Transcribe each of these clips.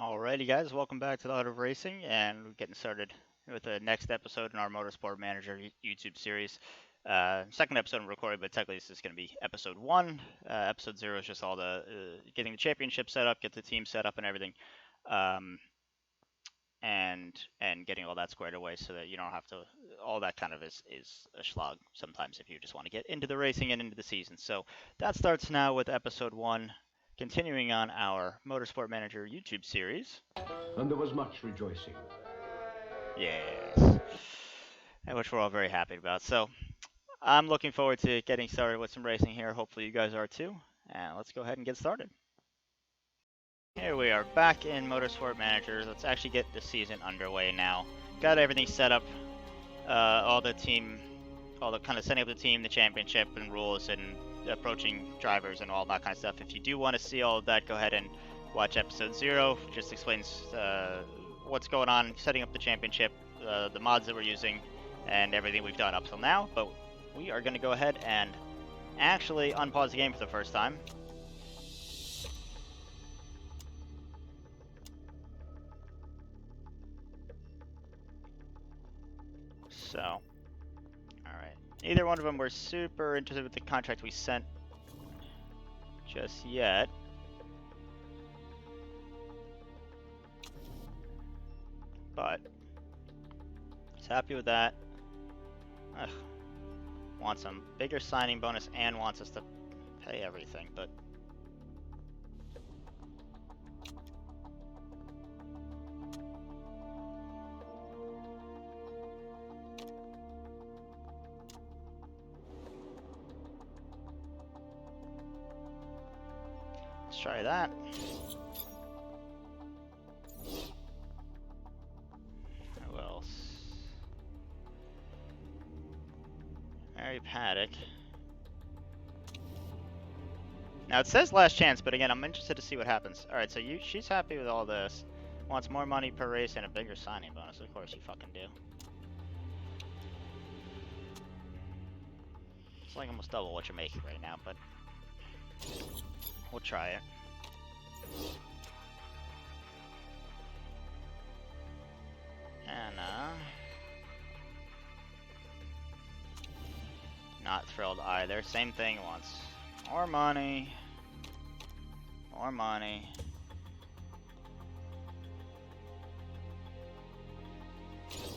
Alrighty, guys, welcome back to the Art of Racing, and we're getting started with the next episode in our Motorsport Manager YouTube series. Second episode I'm recording, but technically this is going to be episode 1. Episode 0 is just all the getting the championship set up, get the team set up and everything, um, and getting all that squared away so that you don't have to, all that kind of is a slog sometimes if you just want to get into the racing and into the season. So that starts now with episode 1. Continuing on our Motorsport Manager YouTube series. And there was much rejoicing. Yes. Which we're all very happy about. So I'm looking forward to getting started with some racing here. Hopefully you guys are too. And let's go ahead and get started. Here we are back in Motorsport Manager. Let's actually get the season underway now. Got everything set up. All the kind of setting up the team, the championship and rules and approaching drivers and all that kind of stuff. If you do want to see all of that, go ahead and watch episode 0. Just explains what's going on, setting up the championship, the mods that we're using, and everything we've done up till now. But we are going to go ahead and actually unpause the game for the first time. So, alright. Neither one of them were super interested with the contract we sent just yet. But he's happy with that. Ugh. Wants some bigger signing bonus and wants us to pay everything, but let's try that. Who else? Mary Paddock. Now it says last chance, but again, I'm interested to see what happens. Alright, so she's happy with all this. Wants more money per race and a bigger signing bonus. Of course you fucking do. It's like almost double what you're making right now, but we'll try it. And, not thrilled either. Same thing once. More money. More money.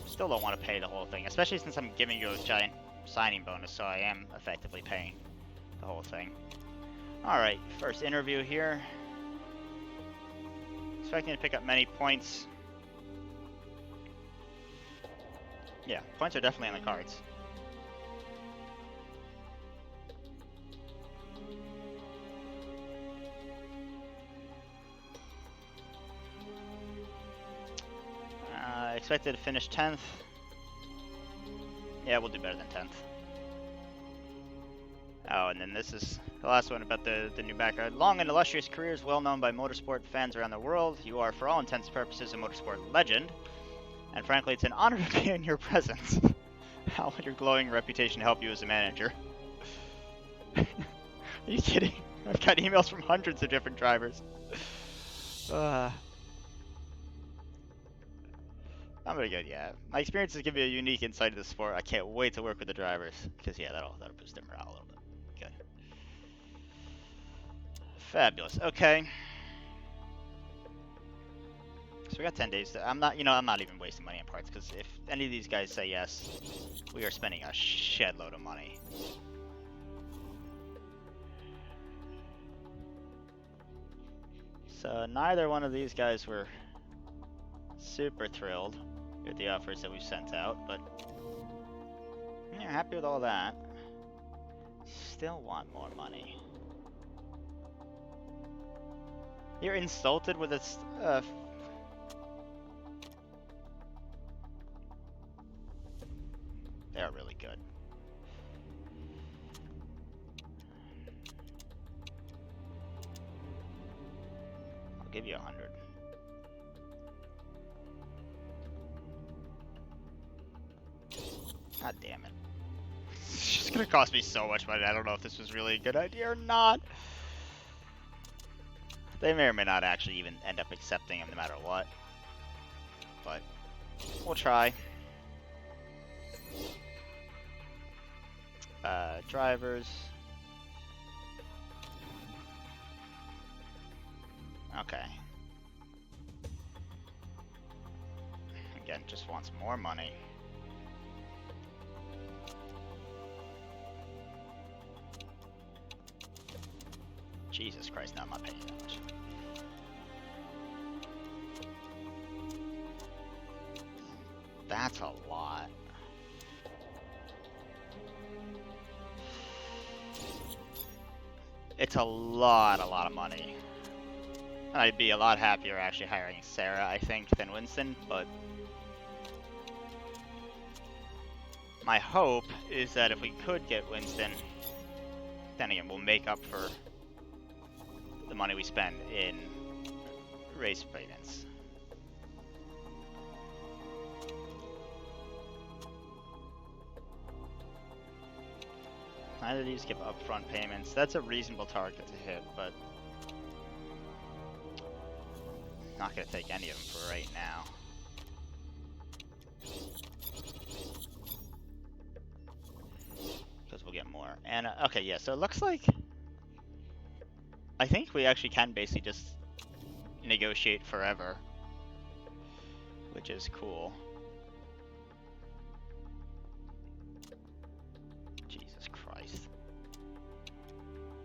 Still don't want to pay the whole thing, especially since I'm giving you a giant signing bonus, so I am effectively paying the whole thing. Alright, first interview here. Expecting to pick up many points. Yeah, points are definitely on the cards. Expected to finish 10th. Yeah, we'll do better than 10th. Oh, and then this is the last one about the new background. Long and illustrious careers, well known by motorsport fans around the world. You are, for all intents and purposes, a motorsport legend. And frankly, it's an honor to be in your presence. How will your glowing reputation help you as a manager? Are you kidding? I've got emails from hundreds of different drivers. I'm pretty good, yeah. My experiences give me a unique insight to the sport. I can't wait to work with the drivers. Because, yeah, that'll boost their morale a little bit. Good. Fabulous. Okay. So we got 10 days. I'm not even wasting money on parts. Because if any of these guys say yes, we are spending a shed load of money. So neither one of these guys were super thrilled with the offers that we sent out, but yeah, happy with all that. Still want more money. You're insulted with this. They're really good. I'll give you 100. God damn it. It's just gonna cost me so much money. I don't know if this was really a good idea or not. They may or may not actually even end up accepting him no matter what. But we'll try. Drivers. Okay. Again, just wants more money. Jesus Christ, no, I'm not paying that much. That's a lot. It's a lot of money. I'd be a lot happier actually hiring Sarah, I think, than Winston, but my hope is that if we could get Winston, then again, we'll make up for the money we spend in race payments. Neither of these give upfront payments. That's a reasonable target to hit, but not going to take any of them for right now. Because we'll get more. And, okay, yeah, so it looks like I think we actually can basically just negotiate forever, which is cool. Jesus Christ.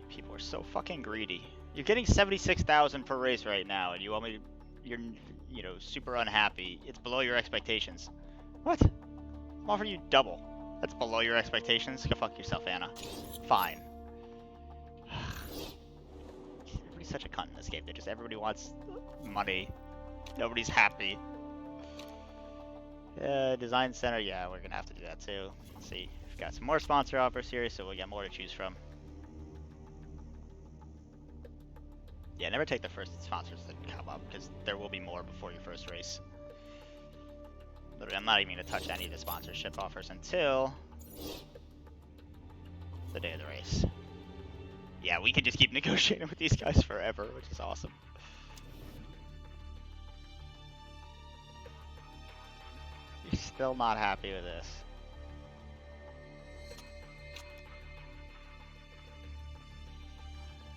People are so fucking greedy. You're getting 76,000 per race right now, and you want me to, you're, you know, super unhappy. It's below your expectations. What? I'm offering you double. That's below your expectations? Go fuck yourself, Anna. Fine. Everybody's such a cunt in this game. They just, everybody wants money. Nobody's happy. Design center, yeah, we're gonna have to do that too. Let's see. We've got some more sponsor offers here, so we'll get more to choose from. Yeah, never take the first sponsors that come up, because there will be more before your first race. Literally, I'm not even going to touch any of the sponsorship offers until the day of the race. Yeah, we could just keep negotiating with these guys forever, which is awesome. You're still not happy with this.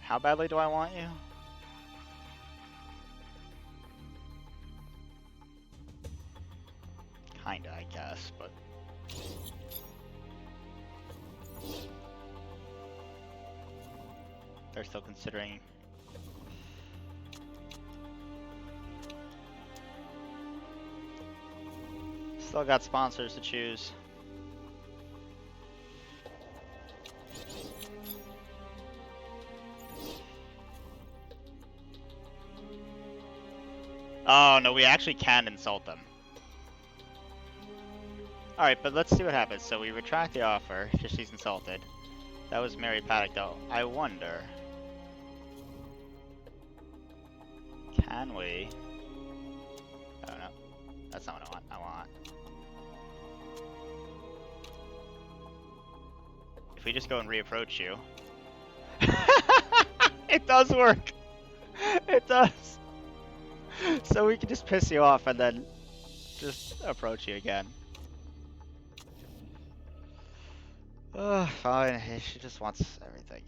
How badly do I want you? Kinda, I guess, but... They're still considering... Still got sponsors to choose. Oh, no, we actually can insult them. Alright, but let's see what happens. So we retract the offer, because she's insulted. That was Mary Paddock, though. I wonder... Can we... Oh, no. That's not what I want. I want... If we just go and reapproach you... It does work! It does! So we can just piss you off and then just approach you again. Fine. She just wants everything.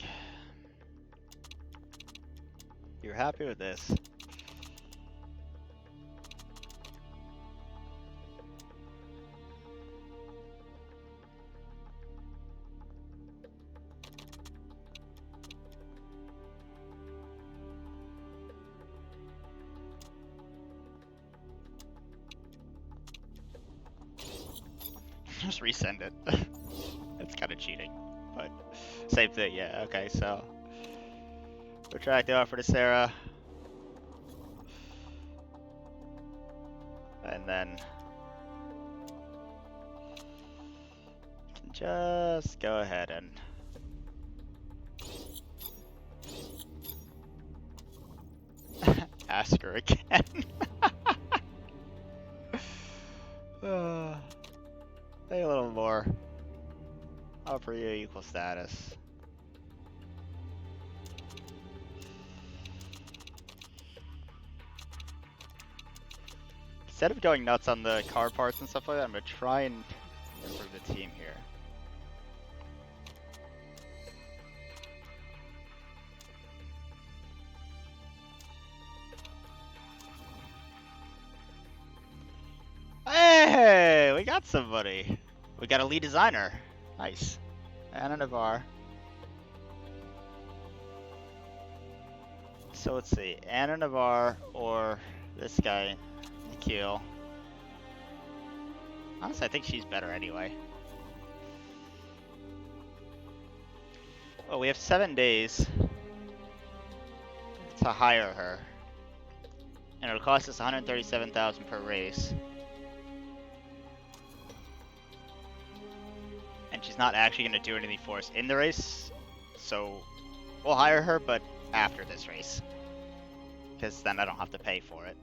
You're happy with this? Just resend it. That's kind of cheating, but same thing. Yeah. Okay. So retract the offer to Sarah, and then just go ahead and ask her again. Pay a little more. Offer you equal status. Instead of going nuts on the car parts and stuff like that, I'm gonna try and improve the team here. Hey, we got somebody. We got a lead designer. Nice. Anna Navarre. So let's see, Anna Navarre or this guy, Nikhil. Honestly, I think she's better anyway. Well, we have 7 days to hire her, and it'll cost us 137,000 per race. And she's not actually going to do anything for us in the race, so we'll hire her, but after this race, because then I don't have to pay for it.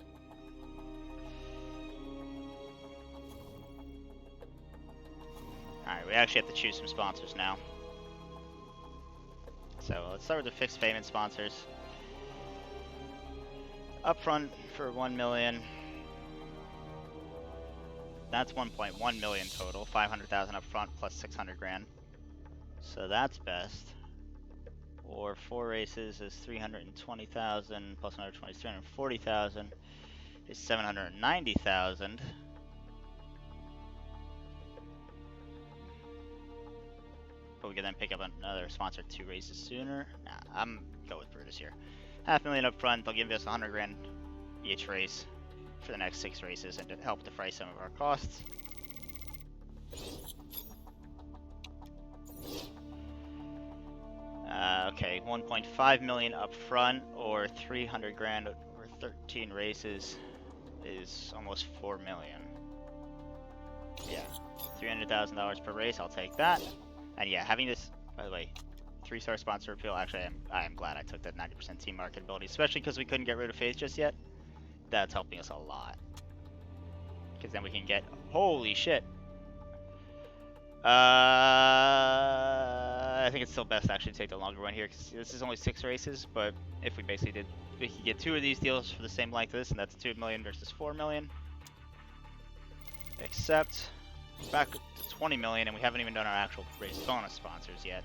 Alright, we actually have to choose some sponsors now. So let's start with the fixed payment sponsors. Upfront for 1 million. That's 1.1 million total. 500,000 upfront plus 600 grand. So that's best. Or 4 races is 320,000 plus another 20 is 340,000 is 790,000. But we can then pick up another sponsor 2 races sooner. Nah, I'm go with Brutus here. 500,000 up front. They'll give us 100 grand each race for the next 6 races and to help defray some of our costs. Okay, 1.5 million up front or 300 grand over 13 races is almost 4 million. Yeah, $300,000 per race. I'll take that. And yeah, having this, by the way, 3-star sponsor appeal. Actually, I am glad I took that 90% team marketability, especially because we couldn't get rid of Faith just yet. That's helping us a lot. Because then we can get, holy shit. I think it's still best actually to take the longer one here because this is only 6 races. But if we basically did, we could get 2 of these deals for the same length of this, and that's 2 million versus 4 million. Except back to 20 million, and we haven't even done our actual race bonus sponsors yet.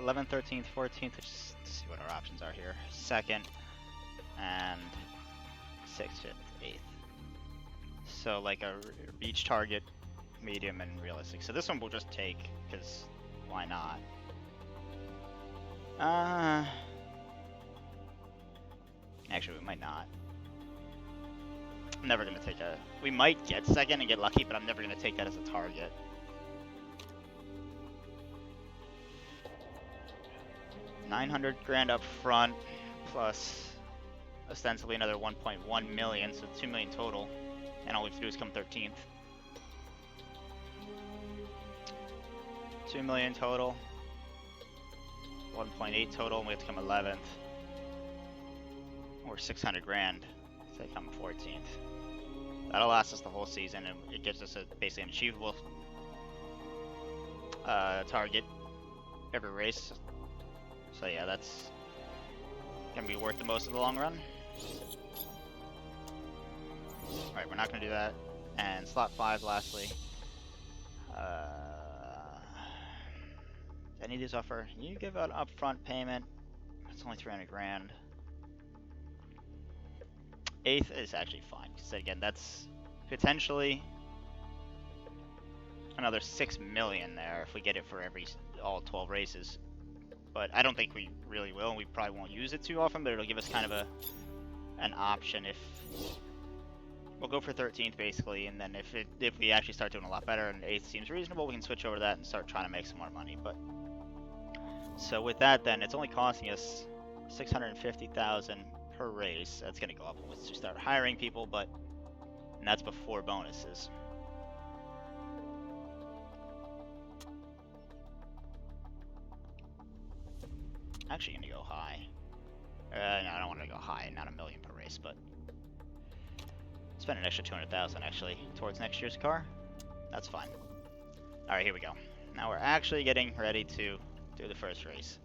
11th, 13th, 14th. Let's see what our options are here. 2nd and 6th, 5th, 8th. So like a beach target, medium, and realistic. So this one we'll just take because why not? Actually, we might not. I'm never gonna take a. We might get 2nd and get lucky, but I'm never gonna take that as a target. $900 grand up front, plus ostensibly another 1.1 million, so 2 million total. And all we have to do is come 13th. 2 million total. 1.8 total, and we have to come 11th. Or 600 grand to come 14th. That'll last us the whole season, and it gives us basically an achievable target every race. So yeah, that's gonna be worth the most in the long run. Alright, we're not gonna do that. And slot 5 lastly. Any of these offer, you give out upfront payment. It's only 300 grand. 8th is actually fine, because again, that's potentially another 6 million there if we get it for all 12 races. But I don't think we really will, and we probably won't use it too often, but it'll give us kind of an option if we'll go for 13th basically, and then if we actually start doing a lot better and 8th seems reasonable, we can switch over to that and start trying to make some more money. But so with that, then it's only costing us 650,000 per race. That's gonna go up once we start hiring people, and that's before bonuses. Actually gonna go high. No, I don't want to go high, not a million per race, but spend an extra 200,000 actually towards next year's car. That's fine. All right, here we go. Now we're actually getting ready to do the first race.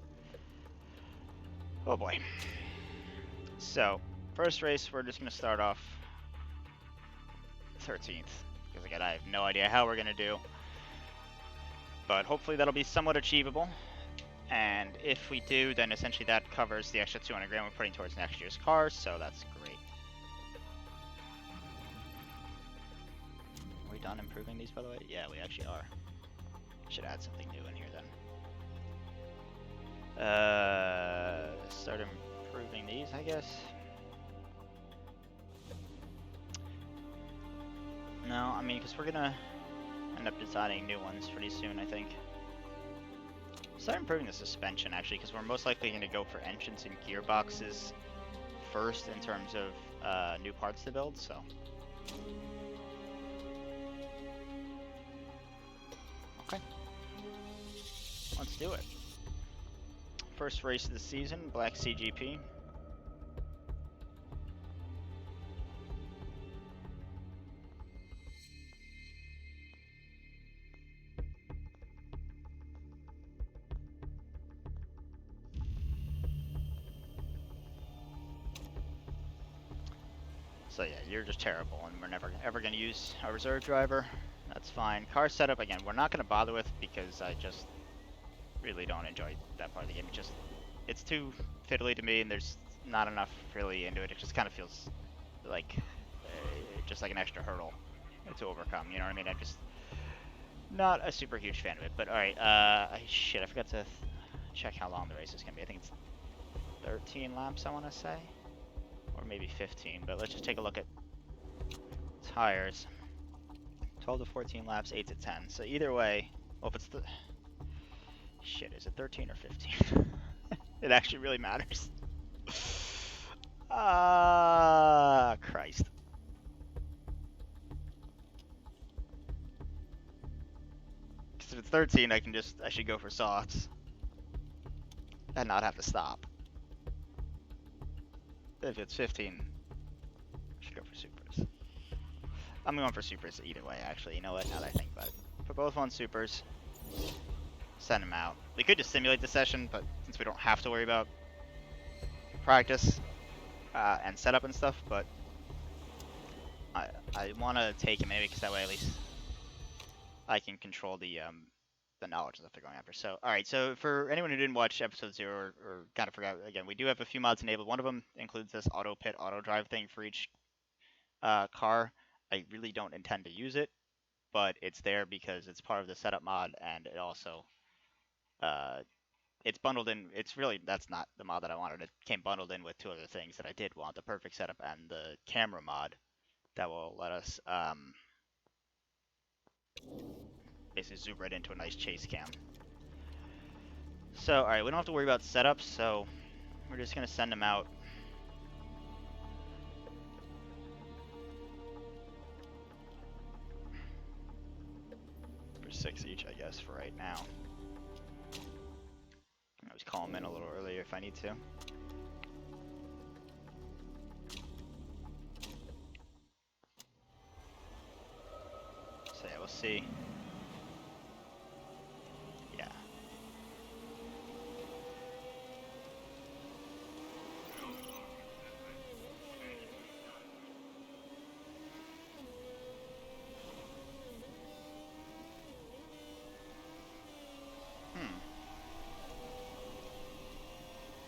Oh boy. So First race, we're just going to start off 13th. Because again, I have no idea how we're going to do. But hopefully that'll be somewhat achievable. And if we do, then essentially that covers the extra 200 grand we're putting towards next year's cars, so that's great. Are we done improving these, by the way? Yeah, we actually are. Should add something new in here then. Start improving these, I guess. No, I mean, because we're gonna end up designing new ones pretty soon, I think. Start improving the suspension, actually, because we're most likely going to go for engines and gearboxes first in terms of new parts to build, so. Okay. Let's do it. First race of the season, Black CGP. So yeah, you're just terrible, and we're never ever going to use a reserve driver. That's fine. Car setup, again, we're not going to bother with because I just really don't enjoy that part of the game. It's too fiddly to me, and there's not enough really into it. It just kind of feels like just like an extra hurdle to overcome. You know what I mean? I'm just not a super huge fan of it. But all right, shit, I forgot to check how long the race is gonna be. I think it's 13 laps, I want to say, or maybe 15. But let's just take a look at tires. 12 to 14 laps, 8 to 10. So either way, well, if it's the shit, is it 13 or 15? It actually really matters. Ah, Christ. Because if it's 13, I should go for softs and not have to stop. If it's 15, I should go for supers. I'm going for supers either way, actually. You know what? Now that I think about it. Put both on supers. Send them out. We could just simulate the session, but since we don't have to worry about practice and setup and stuff, but I want to take him anyway because that way at least I can control the knowledge that they're going after. So, all right. So for anyone who didn't watch episode 0 or kind of forgot, again, we do have a few mods enabled. One of them includes this auto pit, auto drive thing for each car. I really don't intend to use it, but it's there because it's part of the setup mod, and it also it's bundled in. It's really, that's not the mod that I wanted. It came bundled in with two other things that I did want: the perfect setup and the camera mod that will let us basically zoom right into a nice chase cam. So, alright, we don't have to worry about setups, so we're just going to send them out. For 6 each, I guess, for right now. I always call them in a little earlier if I need to. So yeah, we'll see. Yeah.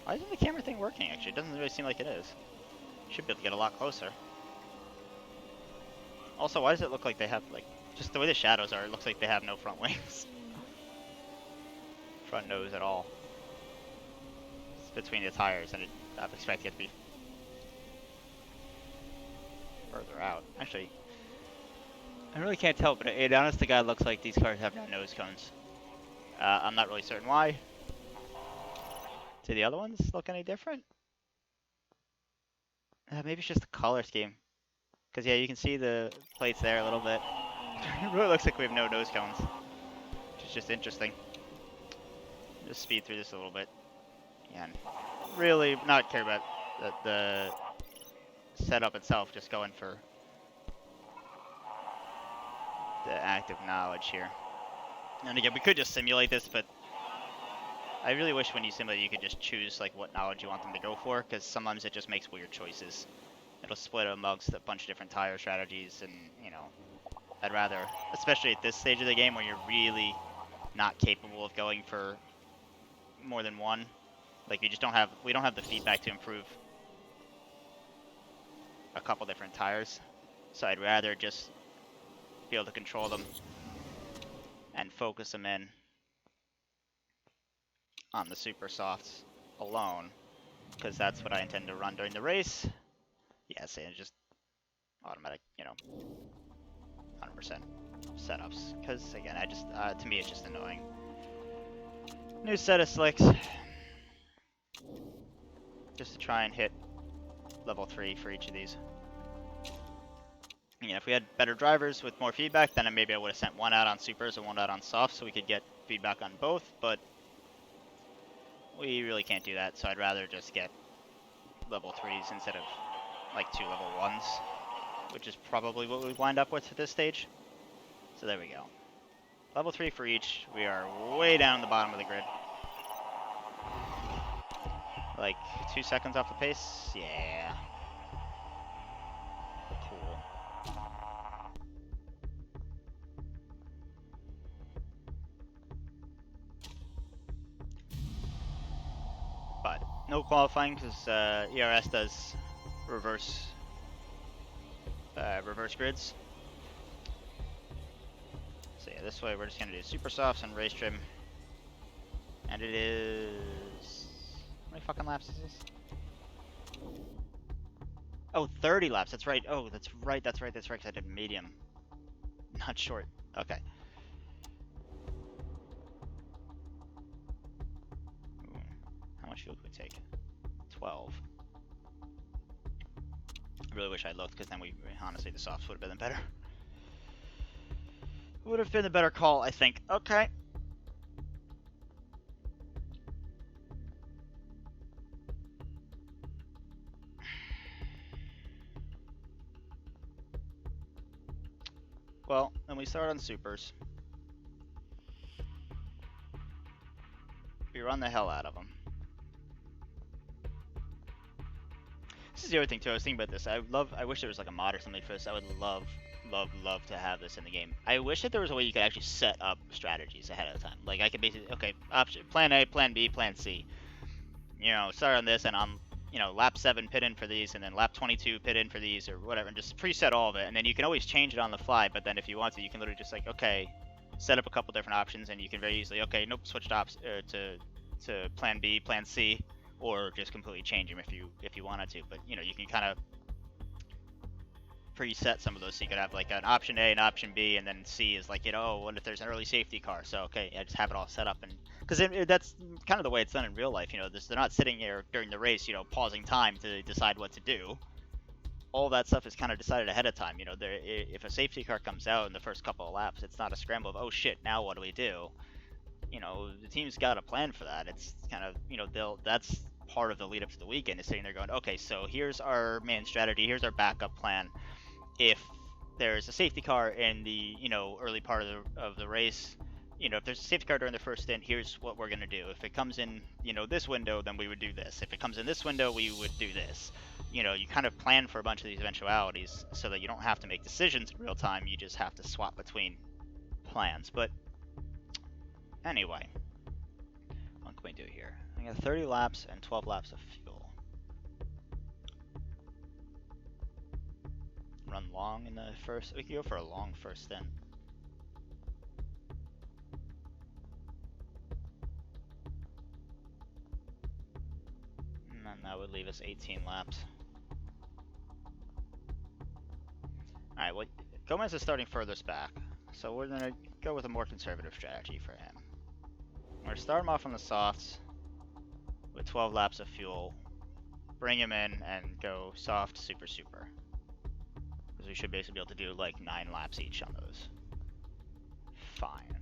Why isn't the camera thing working, actually? It doesn't really seem like it is. Should be able to get a lot closer. Also, why does it look like they have, like, just the way the shadows are, it looks like they have no front wings. Front nose at all. It's between the tires, and I'm expecting it to be further out. Actually, I really can't tell, but it honest to God looks like these cars have no nose cones. I'm not really certain why. Do the other ones look any different? Maybe it's just the color scheme. Because, yeah, you can see the plates there a little bit. It really looks like we have no nose cones, which is just interesting. Just speed through this a little bit. And really not care about the setup itself, just going for the active knowledge here. And again, we could just simulate this, but I really wish when you simulate you could just choose like what knowledge you want them to go for, because sometimes it just makes weird choices. It'll split amongst a bunch of different tire strategies, and I'd rather, especially at this stage of the game where you're really not capable of going for more than one. Like we don't have the feedback to improve a couple different tires. So I'd rather just be able to control them and focus them in on the super softs alone, because that's what I intend to run during the race. Yes, and just automatic, 100% setups. Because again, to me, it's just annoying. New set of slicks, just to try and hit level 3 for each of these. If we had better drivers with more feedback, then maybe I would have sent one out on supers and one out on softs so we could get feedback on both, but we really can't do that, so I'd rather just get level 3s instead of like 2 level 1s, which is probably what we wind up with at this stage. So there we go. Level 3 for each. We are way down the bottom of the grid. Like 2 seconds off the pace? Yeah. Cool. But no qualifying because ERS does reverse reverse grids. So yeah, this way we're just gonna do super softs and race trim. And it is... How many fucking laps is this? Oh, 30 laps, that's right. Oh, that's right, because I did medium. Not short. Okay. Ooh. How much fuel could we take? 12. I really wish I looked, because then honestly, the softs would have been better. Would have been the better call, I think. Okay. Well, then we start on supers. We run the hell out of them. This is the other thing too. I was thinking about this. I wish there was like a mod or something for this. I would love to have this in the game. I wish that there was a way you could actually set up strategies ahead of time. Like I could basically, okay, option plan A, plan B, plan C. Start on this and on lap 7 pit in for these, and then lap 22 pit in for these, or whatever, and just preset all of it. And then you can always change it on the fly. But then if you want to, you can literally just like, okay, set up a couple different options, and you can very easily, okay, nope, switch to plan B, plan C, or just completely change them if you wanted to. But you can kind of preset some of those, so you could have like an option A and option B, and then C is like, what if there's an early safety car? So okay, I just have it all set up, and because that's kind of the way it's done in real life. They're not sitting here during the race, pausing time to decide what to do. All that stuff is kind of decided ahead of time. If a safety car comes out in the first couple of laps, it's not a scramble of, oh shit, now what do we do? The team's got a plan for that. It's kind of, that's part of the lead up to the weekend, is sitting there going, okay, so here's our main strategy, here's our backup plan. If there's a safety car in the early part of the race, if there's a safety car during the first stint, here's what we're going to do. If it comes in this window, then we would do this. If it comes in this window, we would do this. You kind of plan for a bunch of these eventualities so that you don't have to make decisions in real time. You just have to swap between plans. But anyway, what can we do here? I got 30 laps and 12 laps of fuel. Run long in the first. We could go for a long first stint. And then that would leave us 18 laps. Alright, well, Gomez is starting furthest back, so we're going to go with a more conservative strategy for him. We're going to start him off on the softs with 12 laps of fuel, bring him in, and go soft, super, super. Because we should basically be able to do like 9 laps each on those. Fine.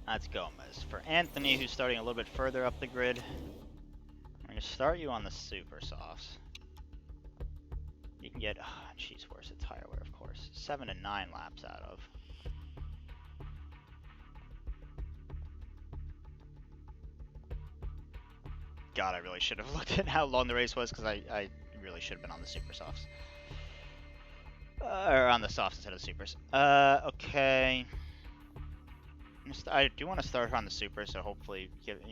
That's Gomez. For Anthony, who's starting a little bit further up the grid, we're going to start you on the super softs. You can get, geez, where's the tire wear, of course, 7 to 9 laps out of. God, I really should have looked at how long the race was, because I really should have been on the super softs. Or on the softs instead of the supers. Okay. I do want to start on the super, so hopefully get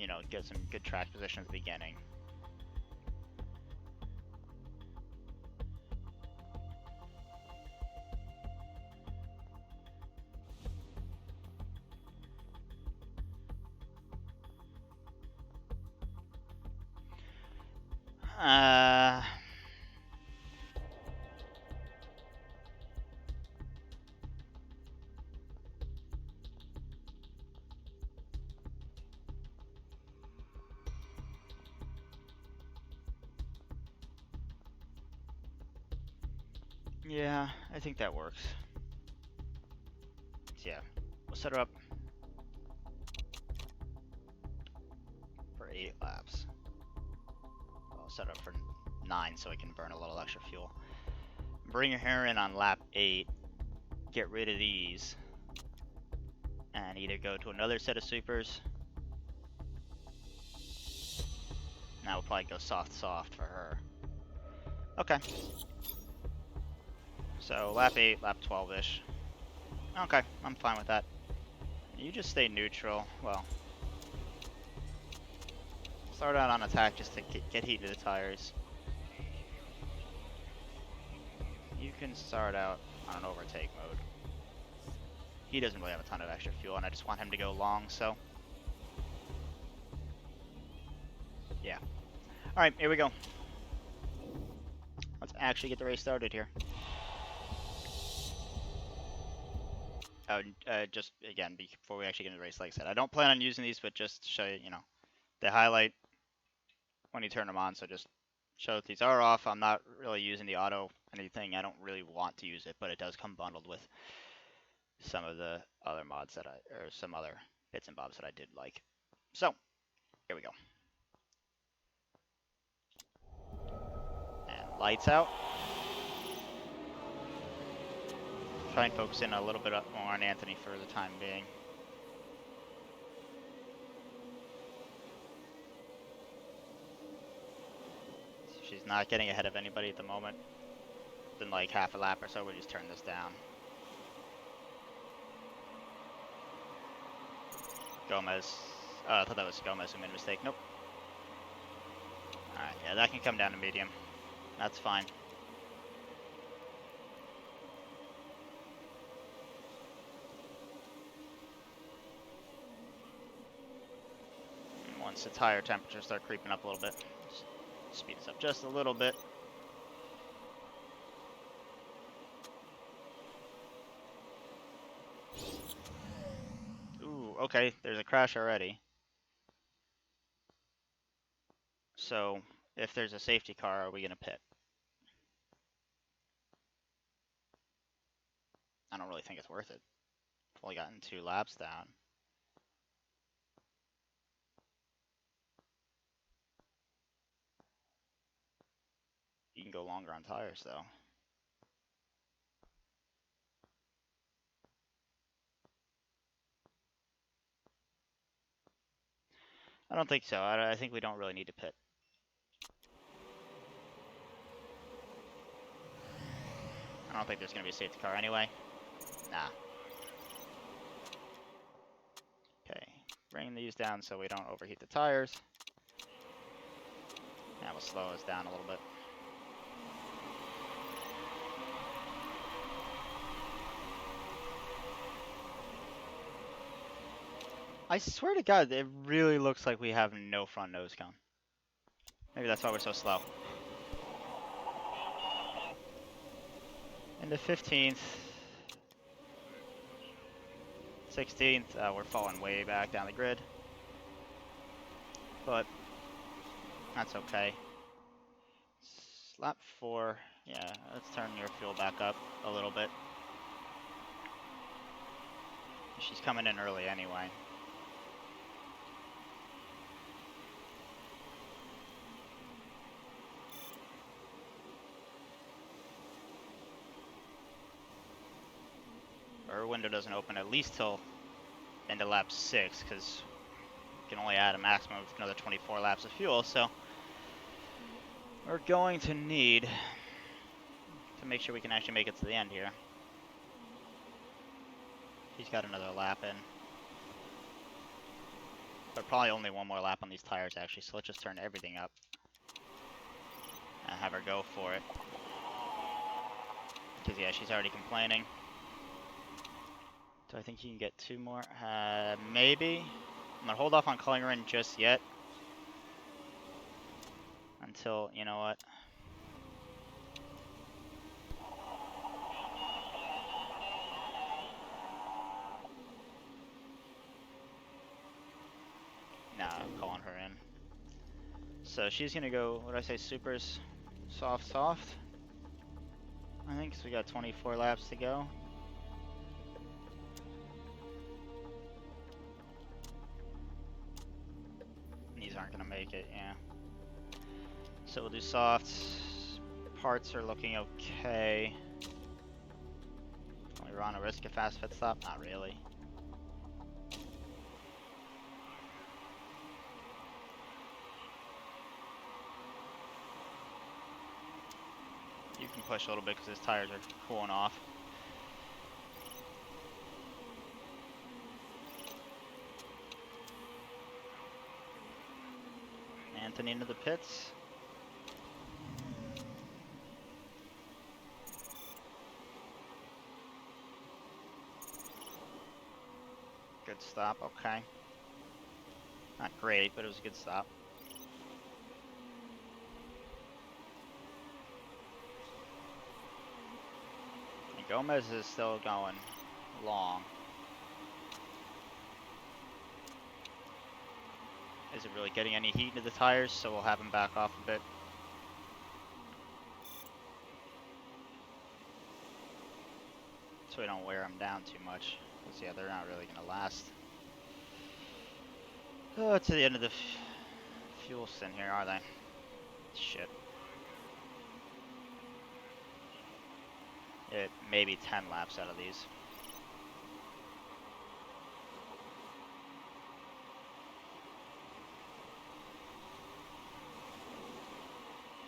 some good track position at the beginning. Uh, yeah, I think that works. So yeah, we'll set her up for 8 laps. I'll set her up for 9 so I can burn a little extra fuel. Bring her in on lap 8, get rid of these, and either go to another set of supers. Now we'll probably go soft for her. Okay. So lap 8, lap 12-ish. Okay, I'm fine with that. You just stay neutral. Well, start out on attack just to get heat to the tires. You can start out on an overtake mode. He doesn't really have a ton of extra fuel, and I just want him to go long, so... yeah. Alright, here we go. Let's actually get the race started here. Oh, just, again, before we actually get into the race, like I said, I don't plan on using these, but just to show you, they highlight when you turn them on, so just show that these are off. I'm not really using the auto anything. I don't really want to use it, but it does come bundled with some of the other mods or some other bits and bobs that I did like. So, here we go. And lights out. Try and focus in a little bit more on Anthony for the time being. She's not getting ahead of anybody at the moment. Then like half a lap or so, we'll just turn this down. Gomez. Oh, I thought that was Gomez who made a mistake. Nope. Alright, yeah, that can come down to medium. That's fine. And once the tire temperatures start creeping up a little bit, speed this up just a little bit. Ooh, okay, there's a crash already. So, if there's a safety car, are we going to pit? I don't really think it's worth it. We've only gotten 2 laps down. You can go longer on tires, though. I don't think so. I think we don't really need to pit. I don't think there's going to be a safety car anyway. Nah. Okay, bring these down so we don't overheat the tires. That will slow us down a little bit. I swear to God, it really looks like we have no front nose cone. Maybe that's why we're so slow. Into 15th. 16th, we're falling way back down the grid. But that's okay. Lap 4. Yeah, let's turn your fuel back up a little bit. She's coming in early anyway. Her window doesn't open at least till into lap 6, because can only add a maximum of another 24 laps of fuel, so we're going to need to make sure we can actually make it to the end here. He's got another lap in. But probably only one more lap on these tires, actually, so let's just turn everything up and have her go for it. Because, yeah, she's already complaining. Do I think you can get 2 more? Maybe. I'm going to hold off on calling her in just yet. Until, you know what? Nah, I'm calling her in. So she's going to go, what did I say, supers, soft, soft? I think, so we got 24 laps to go. These aren't going to make it, yeah. So we'll do softs. Parts are looking okay. We're on a risk a fast pit stop? Not really. You can push a little bit because his tires are cooling off. Anthony into the pits. Good stop, okay. Not great, but it was a good stop. And Gomez is still going long. Isn't really getting any heat into the tires, so we'll have him back off a bit. So we don't wear them down too much. Because, yeah, they're not really going to last. Oh, to the end of the fuel stint here, are they? Shit. It maybe 10 laps out of these.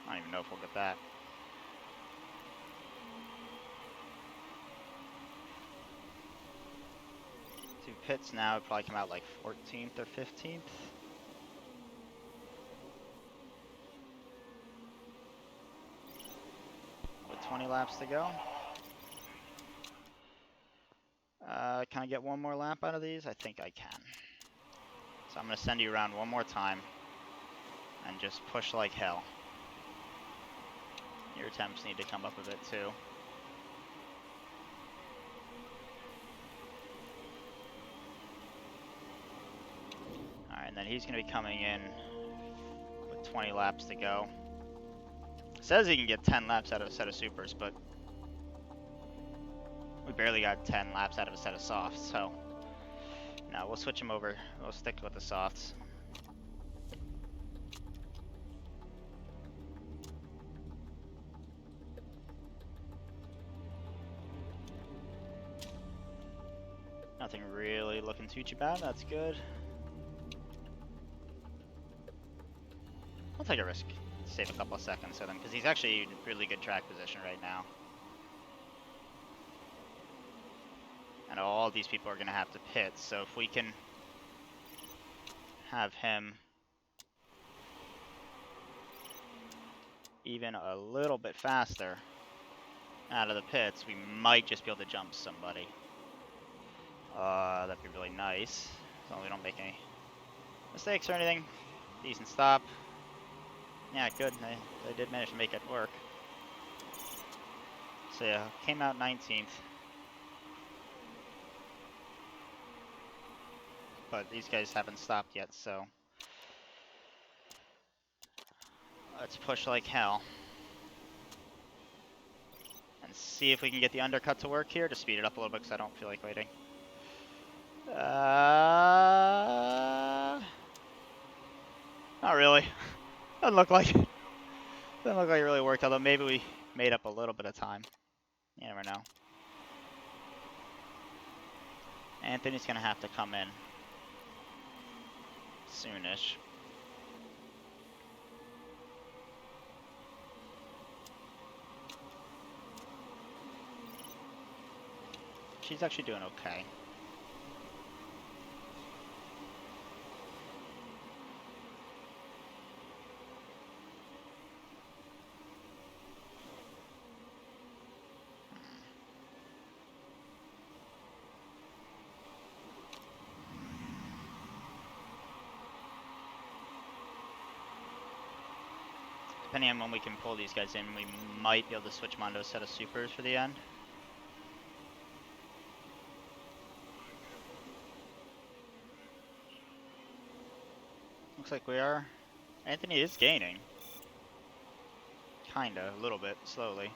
I don't even know if we'll get that. Two pits now, it'd probably come out like 14th or 15th. With 20 laps to go. Can I get one more lap out of these? I think I can. So I'm going to send you around one more time. And just push like hell. Your attempts need to come up a bit too. Alright, and then he's going to be coming in with 20 laps to go. Says he can get 10 laps out of a set of supers, but we barely got 10 laps out of a set of softs, so no, we'll switch him over. We'll stick with the softs. Nothing really looking too bad, that's good. I'll take a risk, save a couple of seconds with him, because he's actually in really good track position right now. And all these people are going to have to pit, so if we can have him even a little bit faster out of the pits, we might just be able to jump somebody. That'd be really nice, as long as we don't make any mistakes or anything. Decent stop. Yeah, good. They did manage to make it work. So yeah, came out 19th. But these guys haven't stopped yet, so let's push like hell. And see if we can get the undercut to work here to speed it up a little bit, because I don't feel like waiting. Not really. Doesn't look like it. Doesn't look like it really worked, although maybe we made up a little bit of time. You never know. Anthony's gonna have to come in. soonish. She's actually doing okay. Depending on when we can pull these guys in, we might be able to switch Mondo set of supers for the end. Looks like we are. Anthony is gaining. Kinda, a little bit, slowly.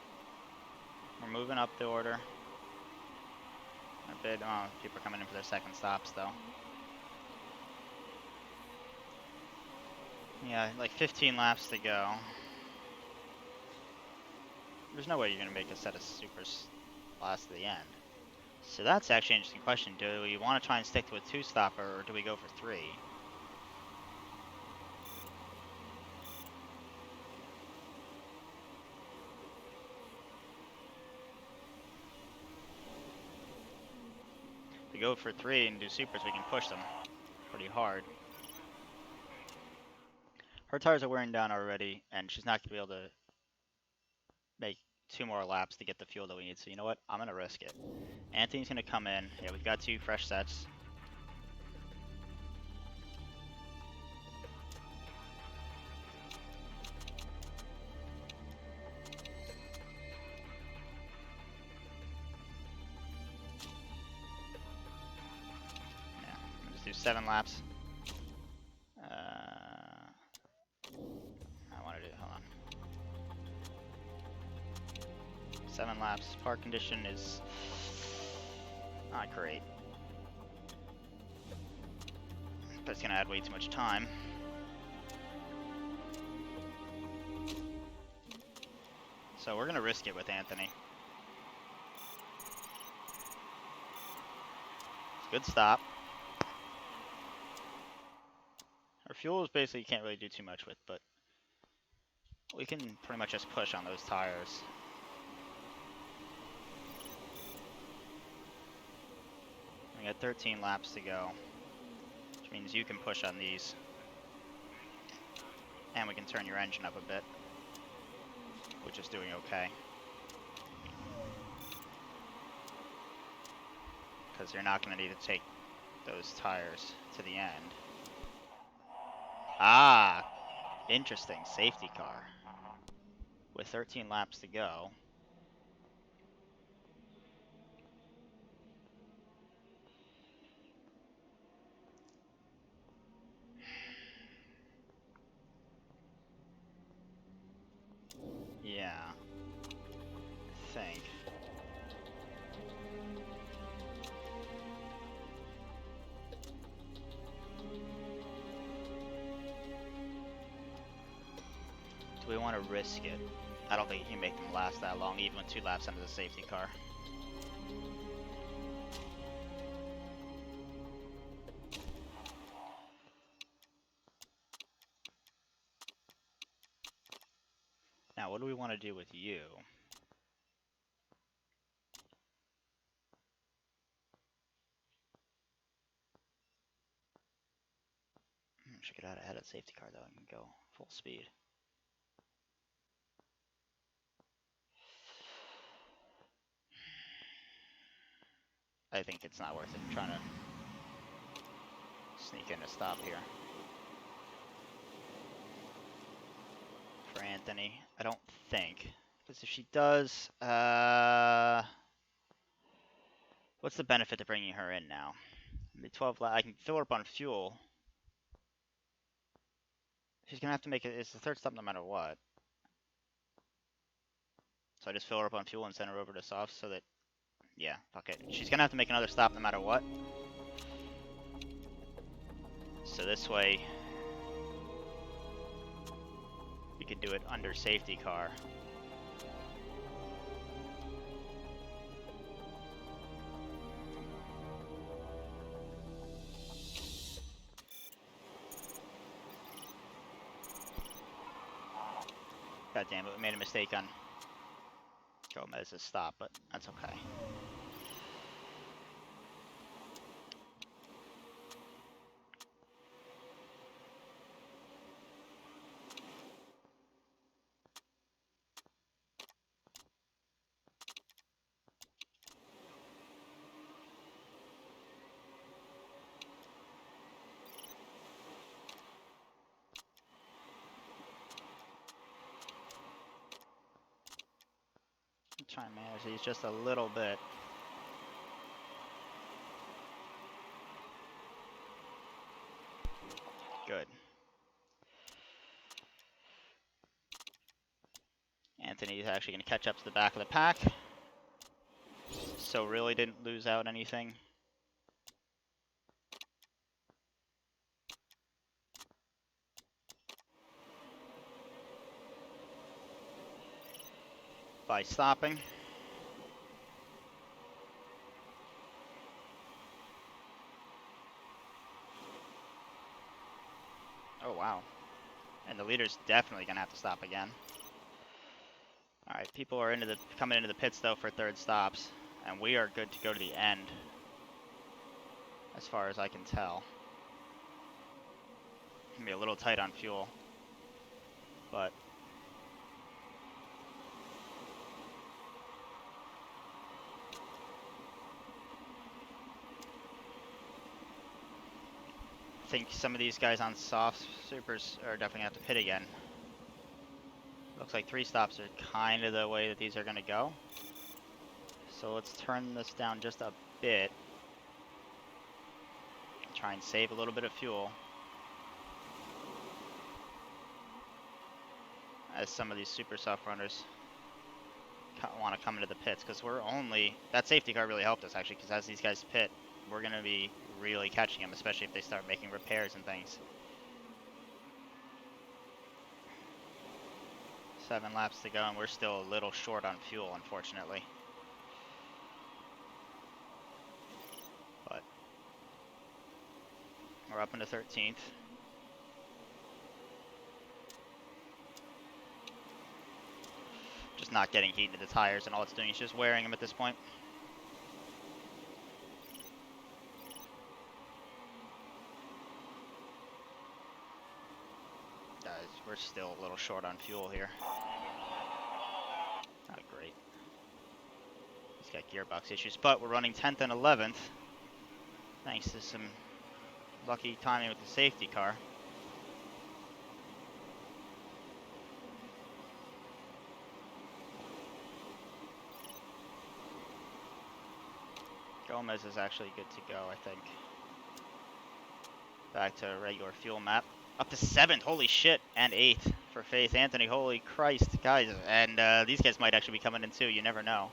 We're moving up the order. A bit, people are coming in for their second stops though. Yeah, like 15 laps to go. There's no way you're gonna make a set of supers last to the end. So that's actually an interesting question. Do we want to try and stick to a 2-stopper, or do we go for 3? If we go for 3 and do supers, we can push them pretty hard. Her tires are wearing down already, and she's not going to be able to make 2 more laps to get the fuel that we need. So you know what? I'm going to risk it. Anthony's going to come in. Yeah, we've got 2 fresh sets. Yeah, let's do 7 laps. I want to do, hold on. 7 laps. Park condition is not great. But it's going to add way too much time. So we're going to risk it with Anthony. Good stop. Our fuel is basically you can't really do too much with, but we can pretty much just push on those tires. We got 13 laps to go, which means you can push on these. And we can turn your engine up a bit, which is doing okay. Because you're not going to need to take those tires to the end. Ah, interesting. Safety car. With 13 laps to go. Yeah. I think. Do we want to risk it? I don't think you can make them last that long, even with 2 laps under the safety car. Now, what do we want to do with you? Should get out ahead of the safety car though and go full speed. I think it's not worth it trying to sneak in a stop here. For Anthony, I don't think. Because if she does, what's the benefit to bringing her in now? The 12 I can fill her up on fuel. She's gonna have to make it. It's the 3rd stop no matter what. So I just fill her up on fuel and send her over to soft so that, yeah, fuck it. She's gonna have to make another stop no matter what. So this way, we can do it under safety car. God damn it, we made a mistake on Gomez's stop, but that's okay. I'm trying to manage these just a little bit. Good. Anthony's actually going to catch up to the back of the pack. So really didn't lose out anything. By stopping. Oh wow. And the leader's definitely going to have to stop again. Alright, people are coming into the pits though for third stops. And we are good to go to the end. As far as I can tell. Gonna be a little tight on fuel. But I think some of these guys on soft supers are definitely gonna have to pit again. Looks like 3 stops are kind of the way that these are gonna go. So let's turn this down just a bit. Try and save a little bit of fuel. As some of these super soft runners want to come into the pits, because we're only, that safety car really helped us actually, because as these guys pit, we're going to be really catching them, especially if they start making repairs and things. 7 laps to go, and we're still a little short on fuel, unfortunately. But we're up into 13th. Just not getting heat into the tires, and all it's doing is just wearing them at this point. Guys, we're still a little short on fuel here. Not great. He's got gearbox issues, but we're running 10th and 11th. Thanks to some lucky timing with the safety car. Gomez is actually good to go, I think. Back to a regular fuel map. Up to 7th, holy shit, and 8th for Faith Anthony, holy Christ, guys. And these guys might actually be coming in too, you never know.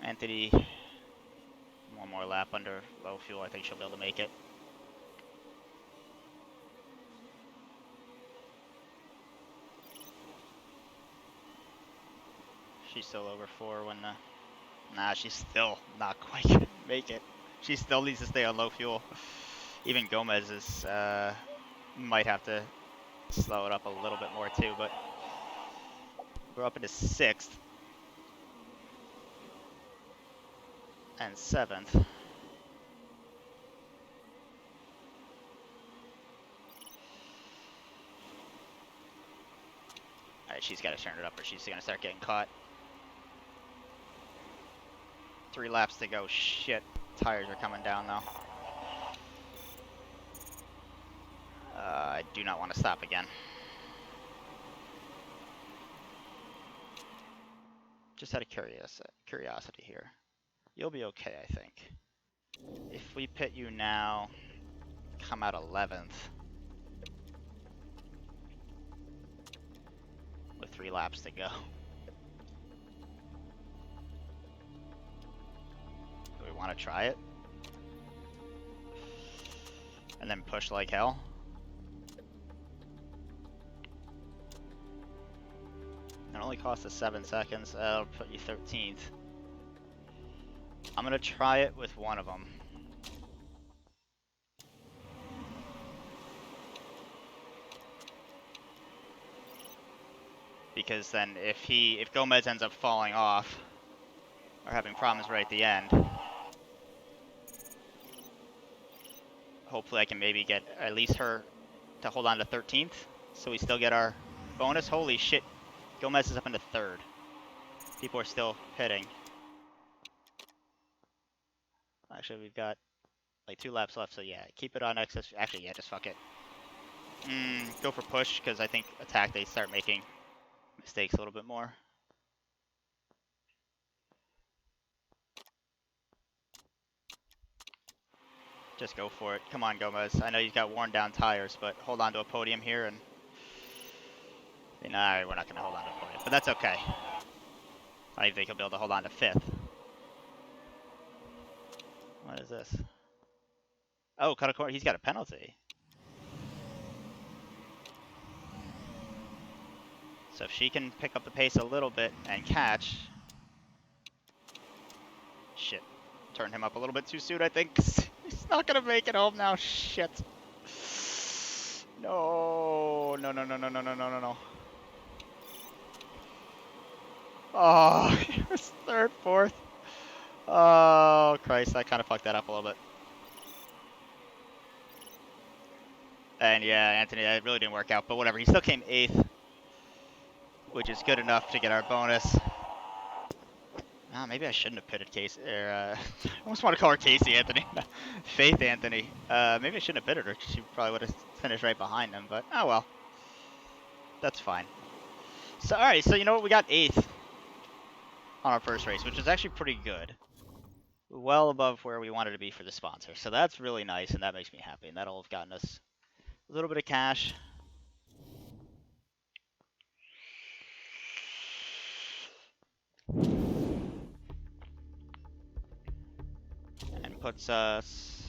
Anthony, one more lap under low fuel, I think she'll be able to make it. She's still over 4 when nah, she's still not quite gonna make it. She still needs to stay on low fuel. Even Gomez is might have to slow it up a little bit more too, but we're up into 6th and 7th. Alright, she's got to turn it up or she's going to start getting caught. 3 laps to go. Shit. Tires are coming down though. I do not want to stop again. Just out of curiosity here. You'll be okay, I think. If we pit you now, come out 11th. With 3 laps to go. Do we want to try it? And then push like hell? It only costs us 7 seconds. That'll put you 13th. I'm gonna try it with one of them. because then if Gomez ends up falling off or having problems right at the end, hopefully I can maybe get at least her to hold on to 13th, so we still get our bonus. Holy shit, Gomez is up into 3rd. People are still pitting. Actually, we've got like 2 laps left, so yeah, keep it on excess. Actually, yeah, just fuck it. Go for push, because I think attack they start making mistakes a little bit more. Just go for it. Come on, Gomez. I know he's got worn down tires, but hold on to a podium here, and nah, we're not going to hold on to a podium, but that's okay. I don't think he'll be able to hold on to 5th. What is this? Oh, cut a corner. He's got a penalty. So if she can pick up the pace a little bit and catch. Shit. Turned him up a little bit too soon, I think. He's not going to make it home now. Shit. No. No, no, no, no, no, no, no, no, no. Oh, he was 3rd, 4th. Oh, Christ. I kind of fucked that up a little bit. And yeah, Anthony, that really didn't work out, but whatever. He still came 8th, which is good enough to get our bonus. Ah, maybe I shouldn't have pitted Casey. I almost want to call her Casey Anthony. Faith Anthony. Maybe I shouldn't have pitted her. She probably would have finished right behind him, but oh well. That's fine. So, alright, so you know what? We got 8th on our first race, which is actually pretty good. Well above where we wanted to be for the sponsor. So that's really nice, and that makes me happy. And that'll have gotten us a little bit of cash. And puts us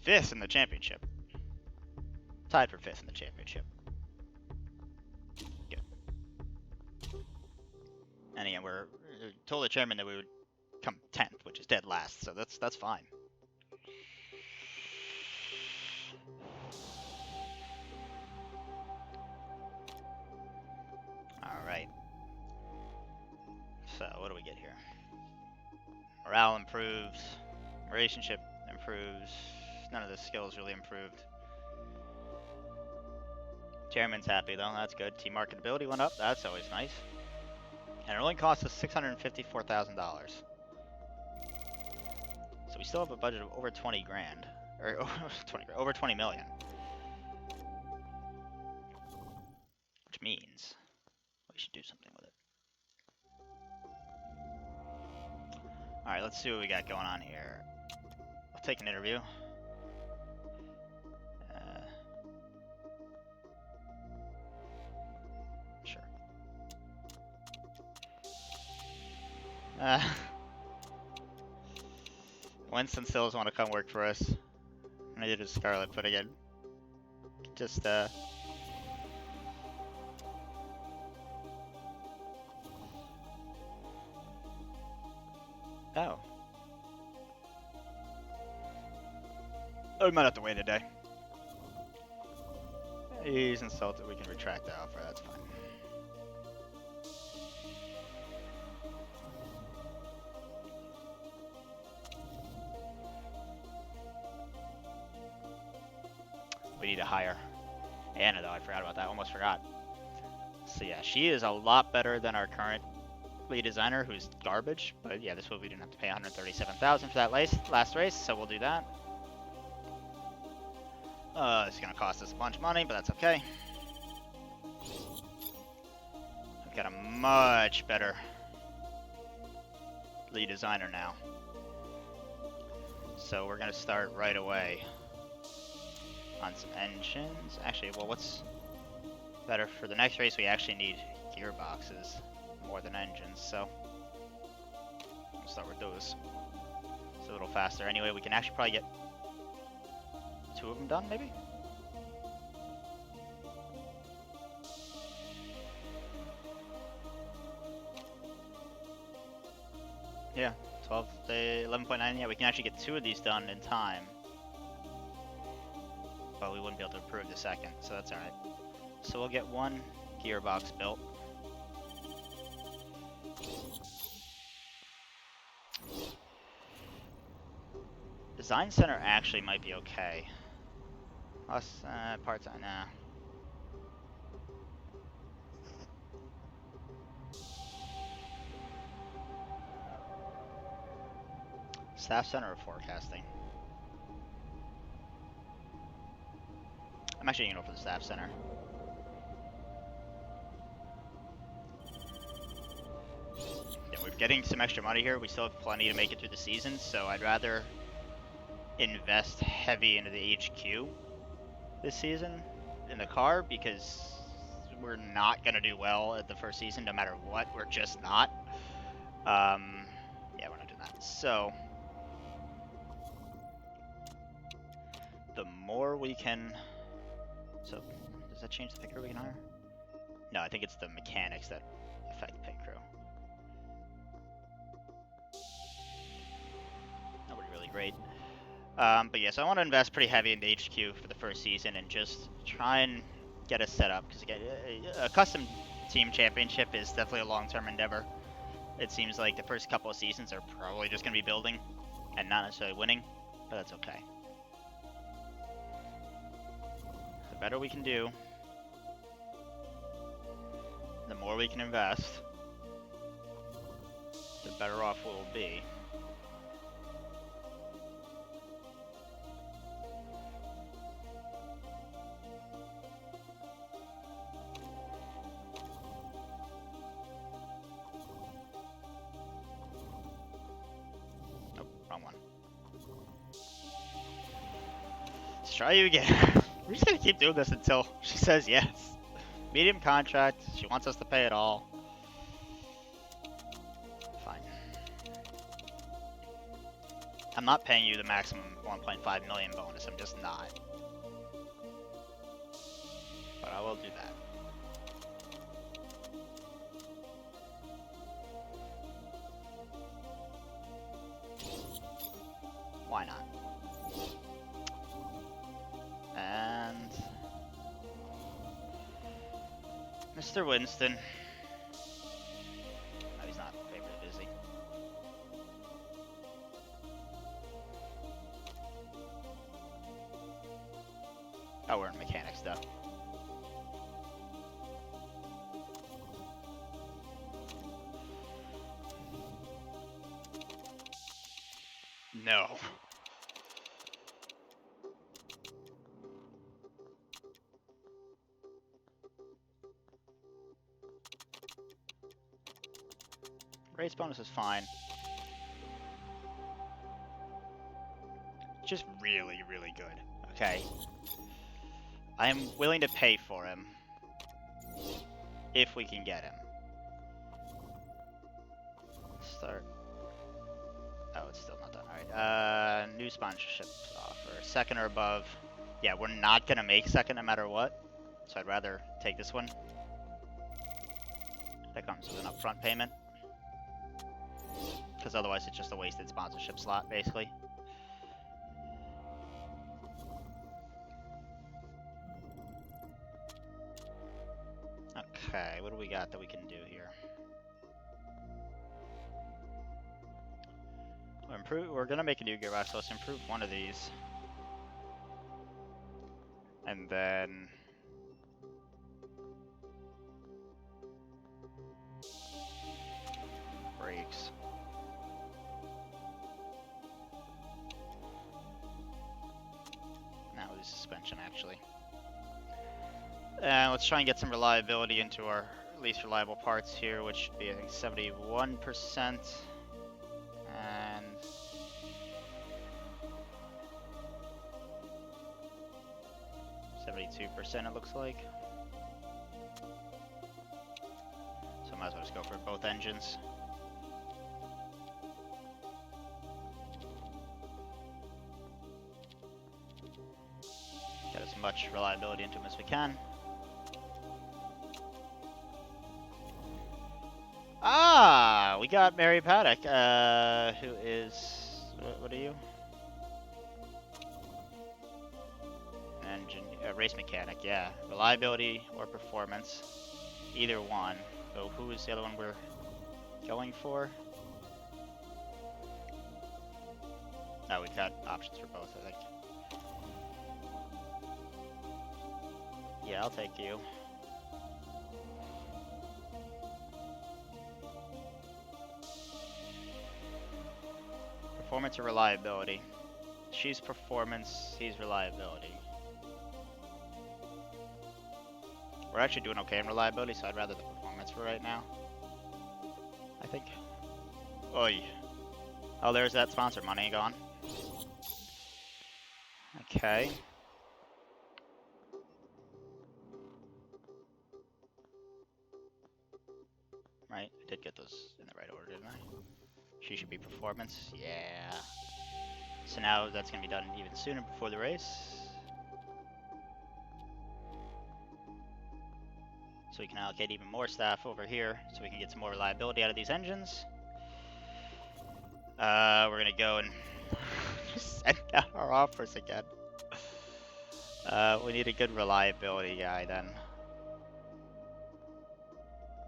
5th in the championship. Tied for 5th in the championship. Good. And again, we're told the chairman that we would come 10th, which is dead last, so that's fine. Alright. So, what do we get here? Morale improves. Relationship improves. None of the skills really improved. Chairman's happy though, that's good. Team marketability went up, that's always nice. And it only cost us $654,000. So we still have a budget of over 20 grand. Or over 20 million. Which means we should do something with it. Alright, let's see what we got going on here. I'll take an interview. Sure. Winston still doesn't want to come work for us. Neither does Scarlett, but again, just oh. Oh, we might have to wait a day. He's insulted. We can retract the offer. That's fine. We need to hire Anna, though. I forgot about that. Almost forgot. So yeah, she is a lot better than our current lead designer, who's garbage. But yeah, this way we didn't have to pay $137,000 for that last race, so we'll do that. It's gonna cost us a bunch of money, but that's okay. We've got a much better lead designer now. So we're gonna start right away on some engines. Actually, well, what's better for the next race? We actually need gearboxes more than engines, so we'll start with those. It's a little faster. Anyway, we can actually probably get 2 of them done, maybe? Yeah, 11.9. Yeah, we can actually get 2 of these done in time. But we wouldn't be able to approve the second, so that's alright. So we'll get 1 gearbox built. Design center actually might be okay. Plus, parts, nah. Staff center or forecasting? I'm actually gonna go for the staff center. Yeah, we're getting some extra money here. We still have plenty to make it through the season, so I'd rather invest heavy into the HQ this season in the car because we're not gonna do well at the first season no matter what. We're just not. Yeah, we're not doing that. So the more we can. So does that change the pit crew we can hire? No, I think it's the mechanics that affect pit crew. Nobody really great. But yeah, so I want to invest pretty heavy into HQ for the first season and just try and get us set up. Because again, a custom team championship is definitely a long-term endeavor. It seems like the first couple of seasons are probably just going to be building and not necessarily winning, but that's okay. The better we can do, the more we can invest, the better off we'll be. Nope, wrong one. Let's try you again. We're just gonna keep doing this until she says yes. Medium contract, she wants us to pay it all. Fine. I'm not paying you the maximum 1.5 million bonus, I'm just not. But I will do that. Why not? And Mr. Winston. No, he's not favorite, is he? Oh, we're in mechanics though. No. Race bonus is fine. Just really, really good. Okay. I am willing to pay for him. If we can get him. Start. Oh, it's still not done. Alright. New sponsorship offer. Second or above. Yeah, we're not gonna make second no matter what. So I'd rather take this one. That comes with an upfront payment. Because otherwise it's just a wasted sponsorship slot, basically. Okay, what do we got that we can do here? We're gonna make a new gearbox, so let's improve one of these. And then brakes. Now the suspension, actually. And let's try and get some reliability into our least reliable parts here, which should be, I think, 71%. And 72% it looks like. So I might as well just go for both engines. Get as much reliability into them as we can. Ah, we got Mary Paddock, who is, what are you? Engine, race mechanic, yeah. Reliability or performance. either one. So who is the other one we're going for? No, we've got options for both, I think. Yeah, I'll take you. Performance or reliability? She's performance, he's reliability. We're actually doing okay in reliability, so I'd rather the performance for right now. I think. Oi. Oh, there's that sponsor money gone. Okay. Right, I did get those in the right order, didn't I? She should be performance. Yeah. So now that's going to be done even sooner before the race. So we can allocate even more staff over here so we can get some more reliability out of these engines. We're going to go and send out our offers again. We need a good reliability guy then.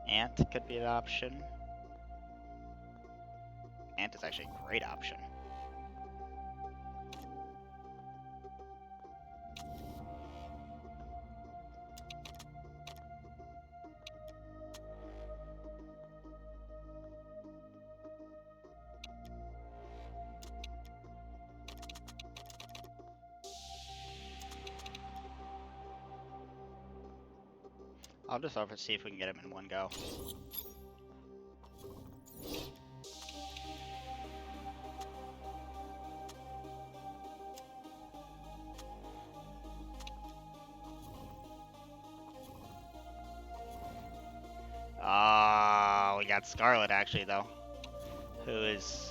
Ant could be an option. Ant is actually a great option. I'll just offer to see if we can get him in one go. Ah, we got Scarlet actually though, who is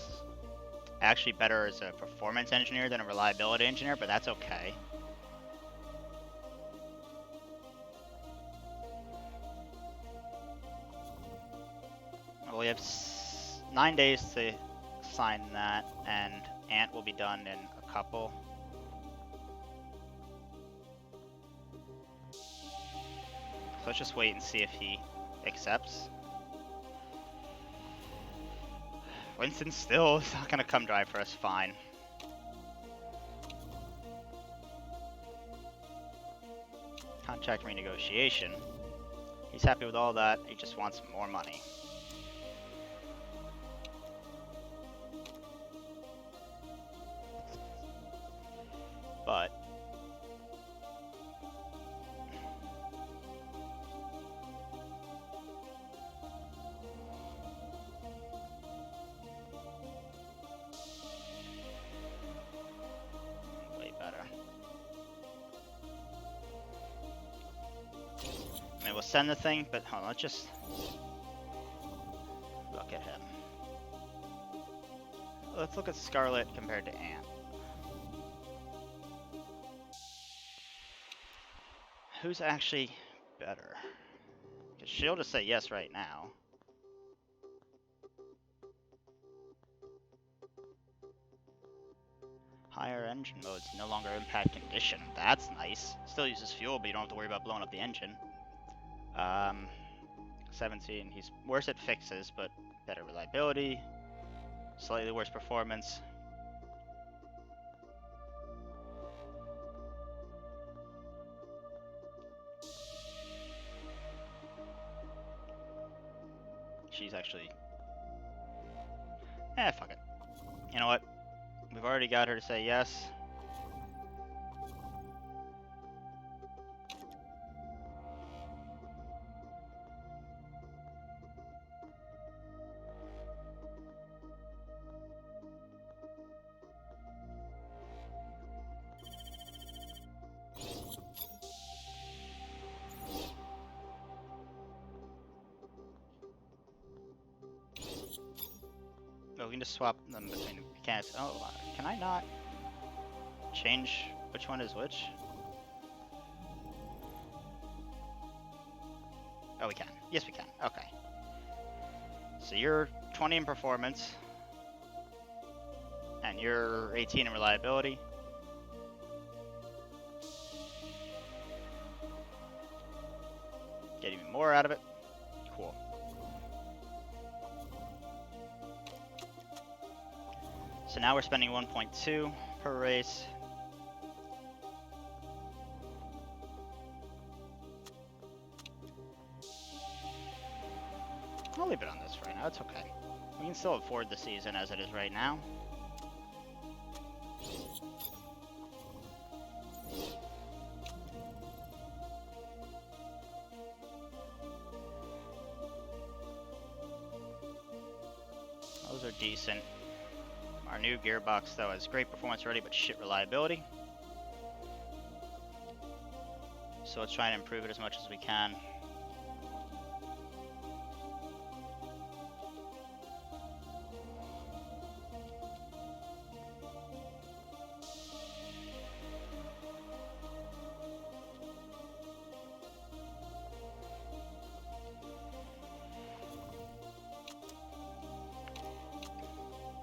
actually better as a performance engineer than a reliability engineer, but that's okay. Well, we have 9 days to sign that, and Ant will be done in a couple. So let's just wait and see if he accepts. Winston still is not gonna come drive for us, fine. Contract renegotiation. He's happy with all that, he just wants more money. But way better. I mean, we'll send the thing, but hold on, let's just look at him. Let's look at Scarlet compared to Ant. Who's actually better? Because she'll just say yes right now. Higher engine modes no longer impact condition. That's nice. Still uses fuel, but you don't have to worry about blowing up the engine. 17. He's worse at fixes, but better reliability. Slightly worse performance. She's actually... fuck it. You know what? We've already got her to say yes. Oh, we can just swap them between the mechanics. Oh, can I not change which one is which? Oh, we can. Yes, we can. Okay. So you're 20 in performance, and you're 18 in reliability. Get even more out of it. So now we're spending 1.2 per race. I'll leave it on this right now, it's okay. We can still afford the season as it is right now. Those are decent. Our new gearbox, though, has great performance already, but shit reliability. So let's try and improve it as much as we can.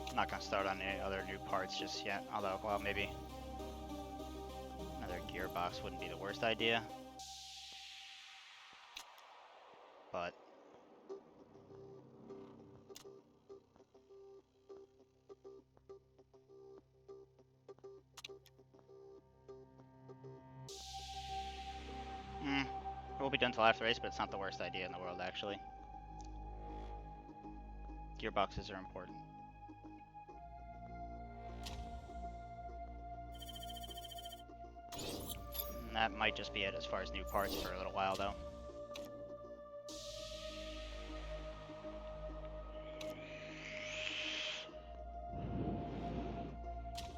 I'm not gonna start on any other new parts just yet, although, well, maybe another gearbox wouldn't be the worst idea. But it won't be done till after the race, but it's not the worst idea in the world, actually. Gearboxes are important. And that might just be it as far as new parts for a little while, though.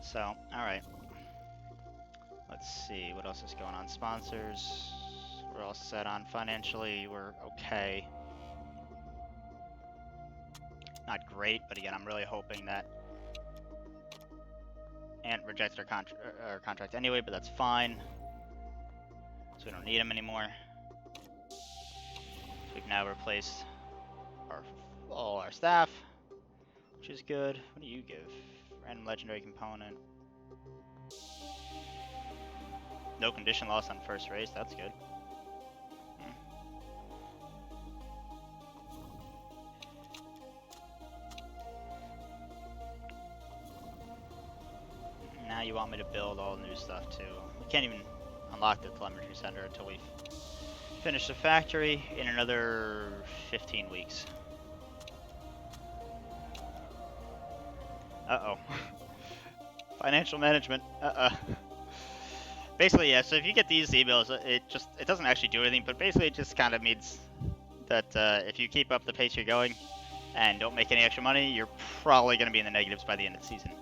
So, alright. Let's see, what else is going on? Sponsors, we're all set on. Financially, we're okay. Not great, but again, I'm really hoping that Ant rejects our contract anyway, but that's fine. So we don't need him anymore. So we've now replaced all our staff, which is good. What do you give? Random legendary component. No condition loss on first race, that's good. Now you want me to build all new stuff too. We can't even unlock the telemetry center until we've finished the factory in another 15 weeks. Uh-oh. Financial management. Basically, yeah, so if you get these emails, it doesn't actually do anything, but basically it just kind of means that if you keep up the pace you're going and don't make any extra money, you're probably going to be in the negatives by the end of the season.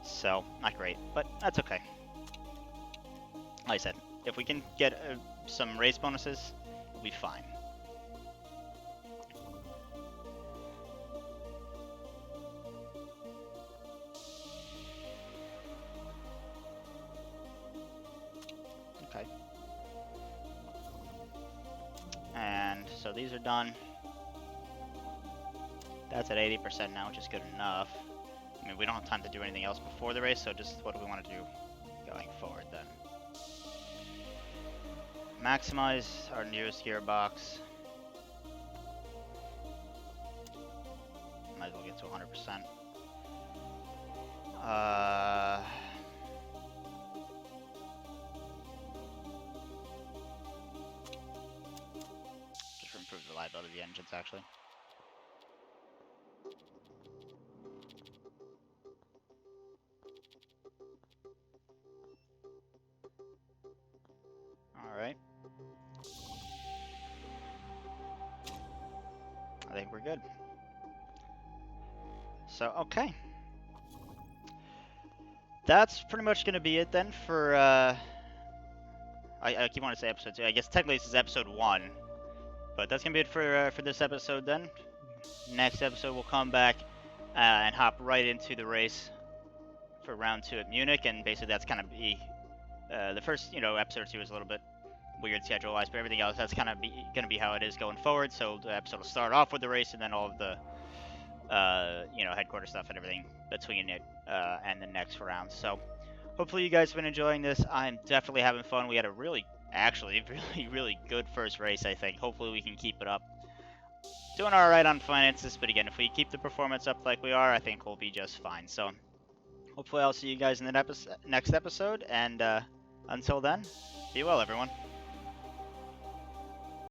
So, not great, but that's okay. Like I said, if we can get some race bonuses, we'll be fine. Okay. And so these are done. That's at 80% now, which is good enough. I mean, we don't have time to do anything else before the race, so just what do we want to do going forward then? Maximize our newest gearbox. Might as well get to 100%. Just improve the reliability of the engines, actually. Alright. I think we're good. So, okay. That's pretty much going to be it then for, I keep wanting to say episode 2. I guess technically this is episode 1. But that's going to be it for this episode then. Next episode we'll come back and hop right into the race for round 2 at Munich. And basically that's kind of be, the first, episode or 2 is a little bit weird schedule-wise, but everything else, that's kind of going to be how it is going forward. So the episode will start off with the race, and then all of the, headquarters stuff and everything between it and the next round. So hopefully you guys have been enjoying this. I'm definitely having fun. We had a really good first race, I think. Hopefully we can keep it up. Doing alright on finances, but again, if we keep the performance up like we are, I think we'll be just fine. So Hopefully, I'll see you guys in the next episode. And until then, be well, everyone.